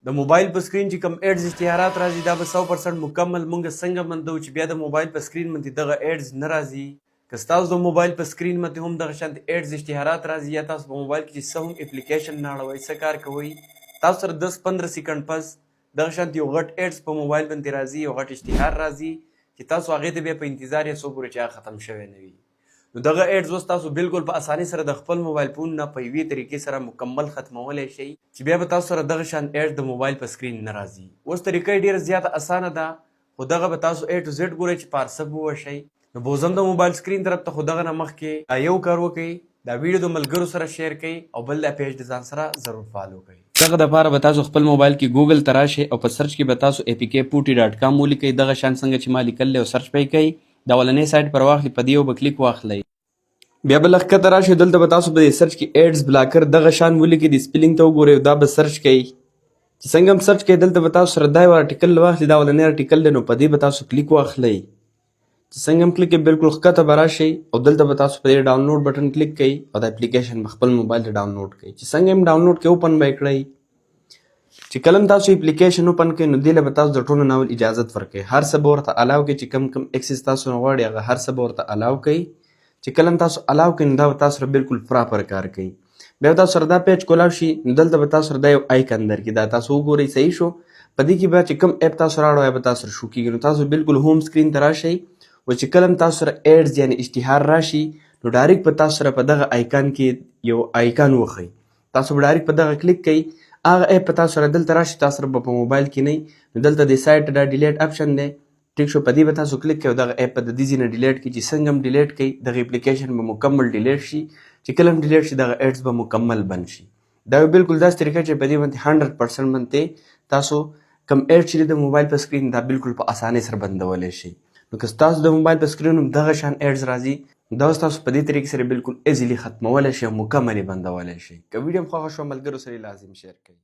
د موبایل په سکرین چې کوم ایډز اشتهارات راځي دا به 100% مکمل مونږ څنګه مندو چې بیا د موبایل په سکرین باندې دغه ایډز نه راځي. که ستاسو د موبایل په سکرین باندې هم دغه شانتې ایډز اشتهارات راځي یا تاسو په موبایل کې چې څه هم اپلیکیشن نه اړوئ څه کار کوئ تاسو سره 10-15 سیکنډ پس دغه شانتې یو غټ ایډز په موبایل باندې راځي یو غټ اشتهار راځي چې تاسو هغې ته بیا په انتظار یې څو پورې چې هغه ختم شوی نه وي. نو دغه ایډز اوس تاسو بالکل په اسانۍ سره د خپل موبایل فون نه په یوې طریقې سره مکمل ختمولی شئ چې بیا به تاسو سره دغه شان ایډز د موبایل په سکرین نه راځي. اوس طریقه یې ډېره زیاته اسانه ده خو دغه به تاسو A to Z ګورئ چې په هر څه ووشئ. نو بوزم د موبایل سکرین طرف ته خو دغه نه مخکې یو کار وکئ دا ویډیو د ملګرو سره شیر کړئ او بل دا پیج د ځان سره ضرور فالو کړئ. دغه دپاره به تاسو خپل موبایل کې ګوګل ته راشئ او په سرچ کې به تاسو apkpooty.com ولیکئ دغه شان څنګه چې ما لیکلی او سرچ به یې کوئ دا اولنی سایټ پر واخلئ په دې یو به کلیک واخلئ. بیا به لږ ښکته راشئ دلته به تاسو په دې سرچ کې ایډز بلاکر دغه شان ولیکئ د سپیلینګ ته وګورئ او دا به سرچ کوئ چې څنګه هم سرچ کوئ دلته به تاسو سره دا یو ارټیکل واخلي دا اولنی ارټیکل دی نو په دې به تاسو کلیک واخلئ. چې څنګه هم کلیک کوئ بالکل ښکته به راشئ او دلته به تاسو په دې ډاونلوډ بټن کلیک کوئ او دا اپلیکیشن به خپل موبایل ته ډاونلوډ کوئ. چې څنګه هم ډاونلوډ کوئ اوپن به یې کړئ. چې کله هم تاسو اپلیکیشن اوپن کوئ نو دې له به تاسو د ټولو نه اول اجازت ورکوئ هر څه به ورته الاو کوئ چې کم اکسس تاسو نه غواړئ هغه هر څه به ورته الاو کوئ. چې کله هم تاسو الاو کوئ نو دا به تاسو سره بالکل پراپر کار کوي. بیا به تاسو سره دا پیج کولاو شي نو دلته به تاسو سره دا یو آیکن درکړي دا تاسو وګورئ صحیح شو. په دې کې به چې کوم اپ تاسو راوړئ به تاسو سره شو کېږي نو تاسو بالکل هوم سکرین ته راشئ و چې کله هم تاسو سره ایډز یعنې اشتهار راشي نو ډایرکټ به تاسو سره په دغه آیکن کې یو آیکن وښیي تاسو به ډایرکټ په دغه کلیک کوئ هغه اپ به تاسو سره دلته راشي تاسو سره به په موبایل کې نه نو دلته د سایټ دا ډیلیټ اپشن دی ټیک شو. په دې به تاسو کلیک کوئ او دغه اپ به د دې ځای نه ډیلیټ کړي چې څنګه هم ډیلیټ کوئ دغه اپلیکیشن به مکمل ډیلیټ شي چې کله هم ډیلیټ شي دغه ایډز به مکمل بند شي. دا یو بالکل داسې طریقه چې په دې باندې 100% باندې تاسو کم ایډ چې د موبایل په سکرین دا بالکل په اسانۍ سره بندولی شئ. نو که ستاسو د موبایل په سکرین هم دغه شان ایډز راځي دا اوس تاسو په دې طریقې سره بالکل ایزیلي ختمولی شئ او مکمل یې بندولی شئ. که ویډیو هم خوښه شوه ملګرو سره یې لازم شیر کړئ.